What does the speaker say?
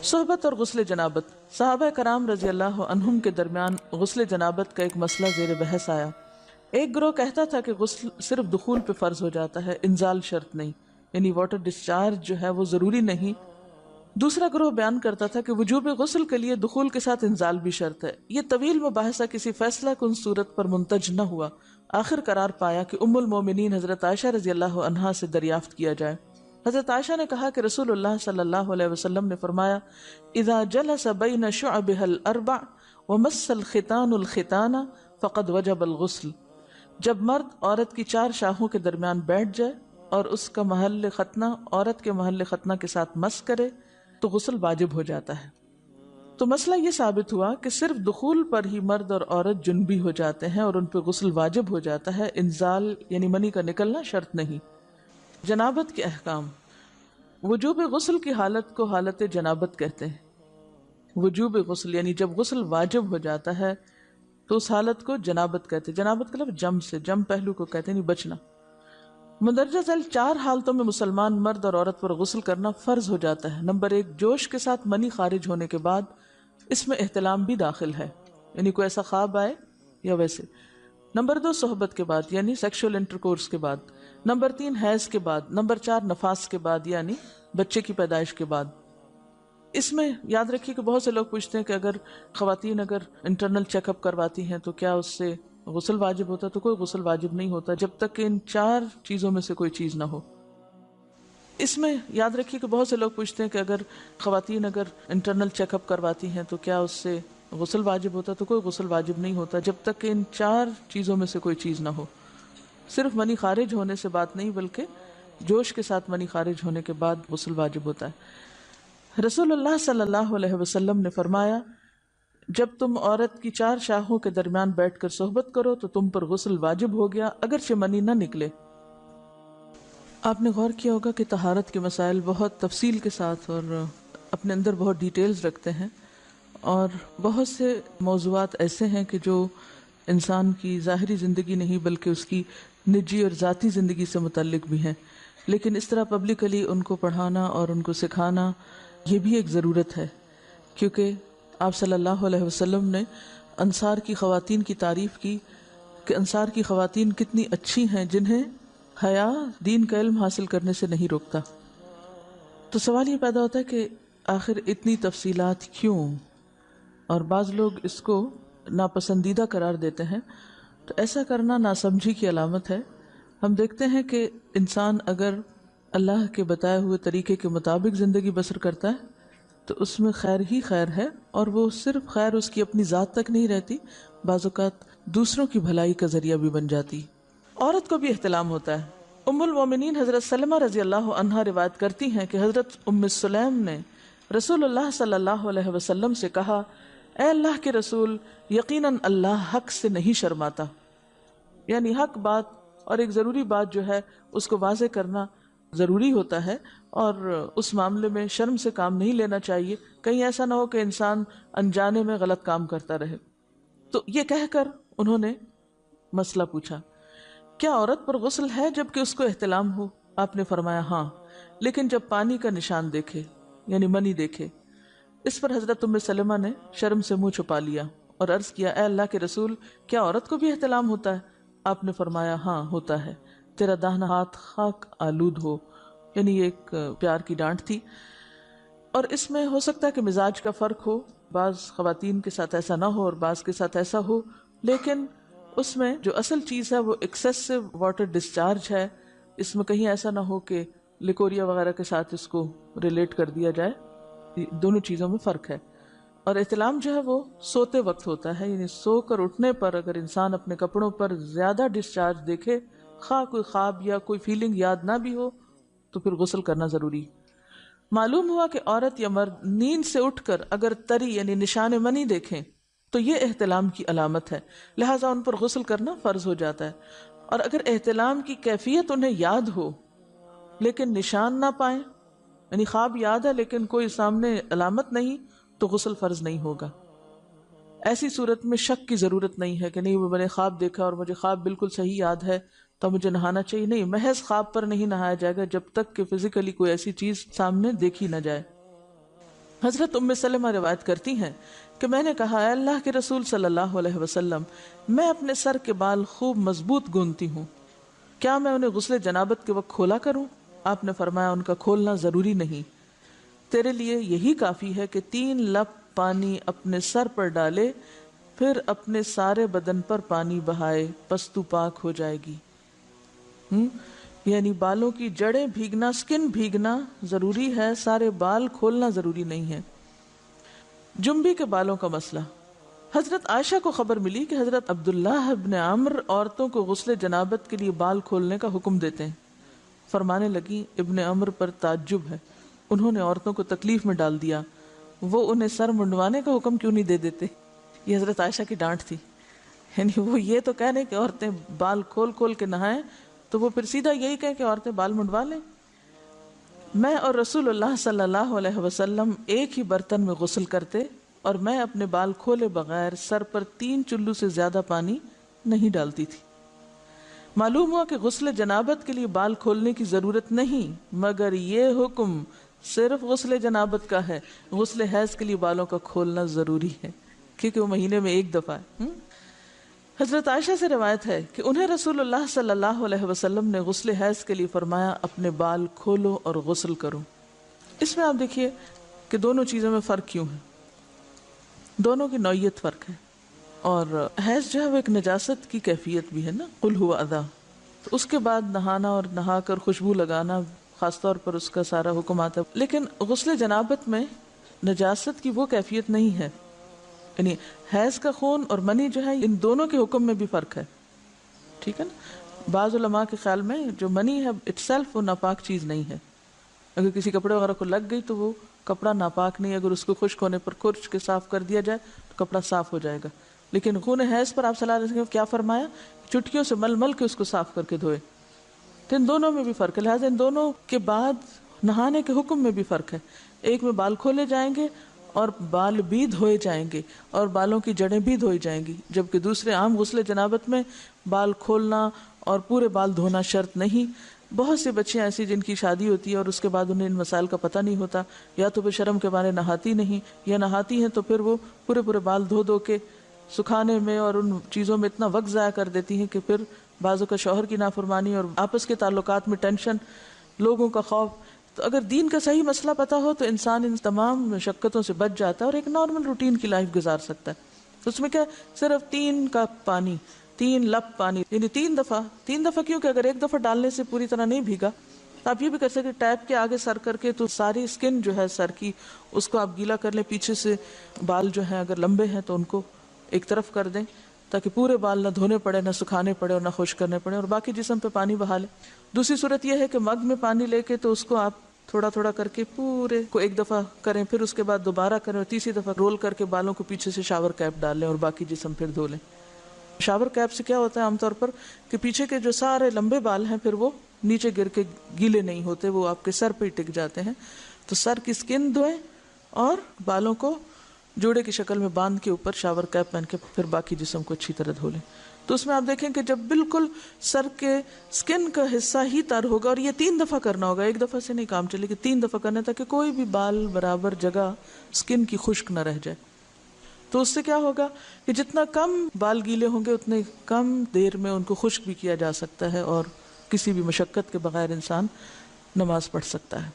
صحبت اور غسل جنابت۔ صحابہ کرام رضی اللہ عنہم کے درمیان غسل جنابت کا ایک مسئلہ زیر بحث آیا۔ ایک گروہ کہتا تھا کہ غسل صرف دخول پہ فرض ہو جاتا ہے، انزال شرط نہیں، یعنی واٹر ڈسچارج جو ہے وہ ضروری نہیں۔ دوسرا گروہ بیان کرتا تھا کہ وجوب غسل کے لیے دخول کے ساتھ انزال بھی شرط ہے۔ یہ طویل مباحثہ کسی فیصلہ کن صورت پر منتج نہ ہوا۔ آخر قرار پایا کہ ام المومنین حضرت عائشہ رضی اللہ عنہا سے دریافت کیا جائے۔ حضرت عائشہ نے کہا کہ رسول اللہ صلی اللہ علیہ وسلم نے فرمایا، اذا جلس بین شعبها الاربع ومس الختان الختان فقد وجب الغسل۔ جب مرد عورت کی چار شاخوں کے درمیان بیٹھ جائے اور اس کا محل ختنہ عورت کے محل ختنہ کے ساتھ مس کرے تو غسل واجب ہو جاتا ہے۔ تو مسئلہ یہ ثابت ہوا کہ صرف دخول پر ہی مرد اور عورت جنبی ہو جاتے ہیں اور ان پہ غسل واجب ہو جاتا ہے، انزال یعنی منی کا نکلنا شرط نہیں۔ جنابت کے احکام۔ وجوب غسل کی حالت کو حالت جنابت کہتے ہیں۔ وجوب غسل یعنی جب غسل واجب ہو جاتا ہے تو اس حالت کو جنابت کہتے ہیں۔ جنابت کا لفظ جم سے، جم پہلو کو کہتے ہیں، بچنا۔ مندرجہ ذیل چار حالتوں میں مسلمان مرد اور عورت پر غسل کرنا فرض ہو جاتا ہے۔ نمبر 1، جوش کے ساتھ منی خارج ہونے کے بعد، اس میں احتلام بھی داخل ہے، یعنی کوئی ایسا خواب آئے یا ویسے۔ نمبر 2، صحبت کے بعد یعنی سیکشول انٹرکورس کے بعد۔ نمبر 3، حیض کے بعد۔ نمبر 4، نفاس کے بعد یعنی بچے کی پیدائش کے بعد۔ اس میں یاد رکھیے کہ بہت سے لوگ پوچھتے ہیں کہ اگر خواتین انٹرنل چیک اپ کرواتی ہیں تو کیا اس سے غسل واجب ہوتا ہے؟ تو کوئی غسل واجب نہیں ہوتا جب تک کہ ان چار چیزوں میں سے کوئی چیز نہ ہو۔ اس میں یاد رکھیے کہ بہت سے لوگ پوچھتے ہیں کہ اگر خواتین انٹرنل چیک اپ کرواتی ہیں تو کیا اس سے غسل واجب ہوتا ہے؟ تو کوئی غسل واجب نہیں ہوتا جب تک کہ ان چار چیزوں میں سے کوئی چیز نہ ہو۔ صرف منی خارج ہونے سے بات نہیں، بلکہ جوش کے ساتھ منی خارج ہونے کے بعد غسل واجب ہوتا ہے۔ رسول اللہ صلی اللہ علیہ وسلم نے فرمایا، جب تم عورت کی چار شاخوں کے درمیان بیٹھ کر صحبت کرو تو تم پر غسل واجب ہو گیا، اگرچہ منی نہ نکلے۔ آپ نے غور کیا ہوگا کہ طہارت کے مسائل بہت تفصیل کے ساتھ اور اپنے اندر بہت ڈیٹیلز رکھتے ہیں، اور بہت سے موضوعات ایسے ہیں کہ جو انسان کی ظاہری زندگی نہیں بلکہ اس کی نجی اور ذاتی زندگی سے متعلق بھی ہیں، لیکن اس طرح پبلکلی ان کو پڑھانا اور ان کو سکھانا یہ بھی ایک ضرورت ہے، کیونکہ آپ صلی اللہ علیہ وسلم نے انصار کی خواتین کی تعریف کی کہ انصار کی خواتین کتنی اچھی ہیں جنہیں حیا دین کا علم حاصل کرنے سے نہیں روکتا۔ تو سوال یہ پیدا ہوتا ہے کہ آخر اتنی تفصیلات کیوں؟ اور بعض لوگ اس کو ناپسندیدہ قرار دیتے ہیں، تو ایسا کرنا ناسمجھی کی علامت ہے۔ ہم دیکھتے ہیں کہ انسان اگر اللہ کے بتائے ہوئے طریقے کے مطابق زندگی بسر کرتا ہے تو اس میں خیر ہی خیر ہے، اور وہ صرف خیر اس کی اپنی ذات تک نہیں رہتی، بعض اوقات دوسروں کی بھلائی کا ذریعہ بھی بن جاتی۔ عورت کو بھی احتلام ہوتا ہے۔ ام المومنین حضرت سلمہ رضی اللہ عنہا روایت کرتی ہیں کہ حضرت ام سلیم نے رسول اللہ صلی اللہ علیہ وسلم سے کہا، اے اللہ کے رسول، یقیناً اللہ حق سے نہیں شرماتا، یعنی حق بات اور ایک ضروری بات جو ہے اس کو واضح کرنا ضروری ہوتا ہے، اور اس معاملے میں شرم سے کام نہیں لینا چاہیے، کہیں ایسا نہ ہو کہ انسان انجانے میں غلط کام کرتا رہے۔ تو یہ کہہ کر انہوں نے مسئلہ پوچھا، کیا عورت پر غسل ہے جبکہ اس کو احتلام ہو؟ آپ نے فرمایا ہاں، لیکن جب پانی کا نشان دیکھے یعنی منی دیکھے۔ اس پر حضرت ام سلمہ نے شرم سے منہ چھپا لیا اور عرض کیا، اے اللہ کے رسول، کیا عورت کو بھی احتلام ہوتا ہے؟ آپ نے فرمایا ہاں ہوتا ہے، تیرا داہنا ہاتھ خاک آلود ہو، یعنی یہ ایک پیار کی ڈانٹ تھی۔ اور اس میں ہو سکتا ہے کہ مزاج کا فرق ہو، بعض خواتین کے ساتھ ایسا نہ ہو اور بعض کے ساتھ ایسا ہو، لیکن اس میں جو اصل چیز ہے وہ ایکسیسو واٹر ڈسچارج ہے۔ اس میں کہیں ایسا نہ ہو کہ لیکوریا وغیرہ کے ساتھ اس کو ریلیٹ کر دیا جائے، دونوں چیزوں میں فرق ہے۔ اور احتلام جو ہے وہ سوتے وقت ہوتا ہے، یعنی سو کر اٹھنے پر اگر انسان اپنے کپڑوں پر زیادہ ڈسچارج دیکھے، خواہ کوئی خواب یا کوئی فیلنگ یاد نہ بھی ہو، تو پھر غسل کرنا ضروری۔ معلوم ہوا کہ عورت یا مرد نیند سے اٹھ کر اگر تری یعنی نشان منی دیکھیں تو یہ احتلام کی علامت ہے، لہٰذا ان پر غسل کرنا فرض ہو جاتا ہے۔ اور اگر احتلام کی کیفیت انہیں یاد ہو لیکن نشان نہ پائیں، یعنی خواب یاد ہے لیکن کوئی سامنے علامت نہیں، تو غسل فرض نہیں ہوگا۔ ایسی صورت میں شک کی ضرورت نہیں ہے کہ نہیں وہ میں نے خواب دیکھا اور مجھے خواب بالکل صحیح یاد ہے تو مجھے نہانا چاہیے، نہیں، محض خواب پر نہیں نہایا جائے گا جب تک کہ فزیکلی کوئی ایسی چیز سامنے دیکھی نہ جائے۔ حضرت ام سلمہ روایت کرتی ہیں کہ میں نے کہا اے اللہ کے رسول صلی اللہ علیہ وسلم، میں اپنے سر کے بال خوب مضبوط گوندتی ہوں، کیا میں انہیں غسل جنابت کے وقت کھولا کروں؟ آپ نے فرمایا ان کا کھولنا ضروری نہیں، تیرے لیے یہی کافی ہے کہ 3 لپ پانی اپنے سر پر ڈالے، پھر اپنے سارے بدن پر پانی بہائے، پس تو پاک ہو جائے گی۔ یعنی بالوں کی جڑیں بھیگنا، سکن بھیگنا ضروری ہے، سارے بال کھولنا ضروری نہیں ہے۔ جنبی کے بالوں کا مسئلہ، حضرت عائشہ کو خبر ملی کہ حضرت عبداللہ ابن عمرو عورتوں کو غسل جنابت کے لیے بال کھولنے کا حکم دیتے ہیں۔ فرمانے لگی ابن عمرو پر تعجب ہے، انہوں نے عورتوں کو تکلیف میں ڈال دیا، وہ انہیں سر منڈوانے کا حکم کیوں نہیں دے دیتے؟ یہ حضرت عائشہ کی ڈانٹ تھی، یعنی وہ یہ تو کہنے کہ عورتیں بال کھول کھول کے نہائیں، تو وہ پھر سیدھا یہی کہیں کہ عورتیں بال منڈوا لیں۔ میں اور رسول اللہ صلی اللہ علیہ وسلم ایک ہی برتن میں غسل کرتے، اور میں اپنے بال کھولے بغیر سر پر 3 چلو سے زیادہ پانی نہیں ڈالتی تھی۔ معلوم ہوا کہ غسل جنابت کے لیے بال کھولنے کی ضرورت نہیں، مگر یہ حکم صرف غسل جنابت کا ہے، غسل حیض کے لیے بالوں کا کھولنا ضروری ہے، کیونکہ وہ مہینے میں ایک دفعہ ہے۔ حضرت عائشہ سے روایت ہے کہ انہیں رسول اللہ صلی اللہ علیہ وسلم نے غسل حیض کے لیے فرمایا اپنے بال کھولو اور غسل کرو۔ اس میں آپ دیکھیے کہ دونوں چیزوں میں فرق کیوں ہے، دونوں کی نوعیت فرق ہے، اور حیض جو ہے وہ ایک نجاست کی کیفیت بھی ہے نا، قل ہوا اذی، تو اس کے بعد نہانا اور نہا کر خوشبو لگانا خاص طور پر اس کا سارا حکم آتا ہے، لیکن غسل جنابت میں نجاست کی وہ کیفیت نہیں ہے، یعنی حیض کا خون اور منی جو ہے ان دونوں کے حکم میں بھی فرق ہے، ٹھیک ہے نا۔ بعض علماء کے خیال میں جو منی ہے اٹ سیلف وہ ناپاک چیز نہیں ہے، اگر کسی کپڑے وغیرہ کو لگ گئی تو وہ کپڑا ناپاک نہیں، اگر اس کو خشک ہونے پر کھرچ کے صاف کر دیا جائے تو کپڑا صاف ہو جائے گا، لیکن خون حیض پر آپ صلی اللہ علیہ وسلم نے کیا فرمایا، چٹکیوں سے مل مل کے اس کو صاف کر کے دھوئے، تو ان دونوں میں بھی فرق ہے، لہٰذا ان دونوں کے بعد نہانے کے حکم میں بھی فرق ہے، ایک میں بال کھولے جائیں گے اور بال بھی دھوئے جائیں گے اور بالوں کی جڑیں بھی دھوئی جائیں گی، جبکہ دوسرے عام غسل جنابت میں بال کھولنا اور پورے بال دھونا شرط نہیں۔ بہت سی بچیاں ایسی جن کی شادی ہوتی ہے اور اس کے بعد انہیں ان مسائل کا پتہ نہیں ہوتا، یا تو وہ شرم کے مارے نہاتی نہیں، یا نہاتی ہیں تو پھر وہ پورے بال دھو دھو کے سکھانے میں اور ان چیزوں میں اتنا وقت ضائع کر دیتی ہیں کہ پھر بعضوں کا شوہر کی نافرمانی اور آپس کے تعلقات میں ٹینشن، لوگوں کا خوف۔ تو اگر دین کا صحیح مسئلہ پتہ ہو تو انسان ان تمام مشقتوں سے بچ جاتا ہے اور ایک نارمل روٹین کی لائف گزار سکتا ہے۔ اس میں کیا صرف 3 کپ پانی، 3 لپ پانی، یعنی 3 دفعہ کیونکہ اگر ایک دفعہ ڈالنے سے پوری طرح نہیں بھیگا تو آپ یہ بھی کر سکتے ٹیپ کے آگے سر کر کے تو ساری اسکن جو ہے سر کی اس کو آپ گیلا کر لیں، پیچھے سے بال جو ہیں اگر لمبے ہیں تو ان کو ایک طرف کر دیں تاکہ پورے بال نہ دھونے پڑے، نہ سکھانے پڑے اور نہ خشک کرنے پڑے، اور باقی جسم پہ پانی بہا لیں۔ دوسری صورت یہ ہے کہ مگ میں پانی لے کے تو اس کو آپ تھوڑا تھوڑا کر کے پورے کو ایک دفعہ کریں، پھر اس کے بعد دوبارہ کریں اور تیسری دفعہ رول کر کے بالوں کو پیچھے سے شاور کیپ ڈال لیں اور باقی جسم پھر دھو لیں۔ شاور کیپ سے کیا ہوتا ہے عام طور پر کہ پیچھے کے جو سارے لمبے بال ہیں پھر وہ نیچے گر کے گیلے نہیں ہوتے، وہ آپ کے سر پہ ہی ٹک جاتے ہیں، تو سر کی سکن دھوئیں اور بالوں کو جوڑے کی شکل میں باندھ کے اوپر شاور کیپ پہن کے پھر باقی جسم کو اچھی طرح دھو لیں۔ تو اس میں آپ دیکھیں کہ جب بالکل سر کے سکن کا حصہ ہی تر ہوگا، اور یہ 3 دفعہ کرنا ہوگا، ایک دفعہ سے نہیں کام چلے کہ 3 دفعہ کرنا، تاکہ کوئی بھی بال برابر جگہ سکن کی خشک نہ رہ جائے۔ تو اس سے کیا ہوگا کہ جتنا کم بال گیلے ہوں گے اتنے کم دیر میں ان کو خشک بھی کیا جا سکتا ہے اور کسی بھی مشقت کے بغیر انسان نماز پڑھ سکتا ہے۔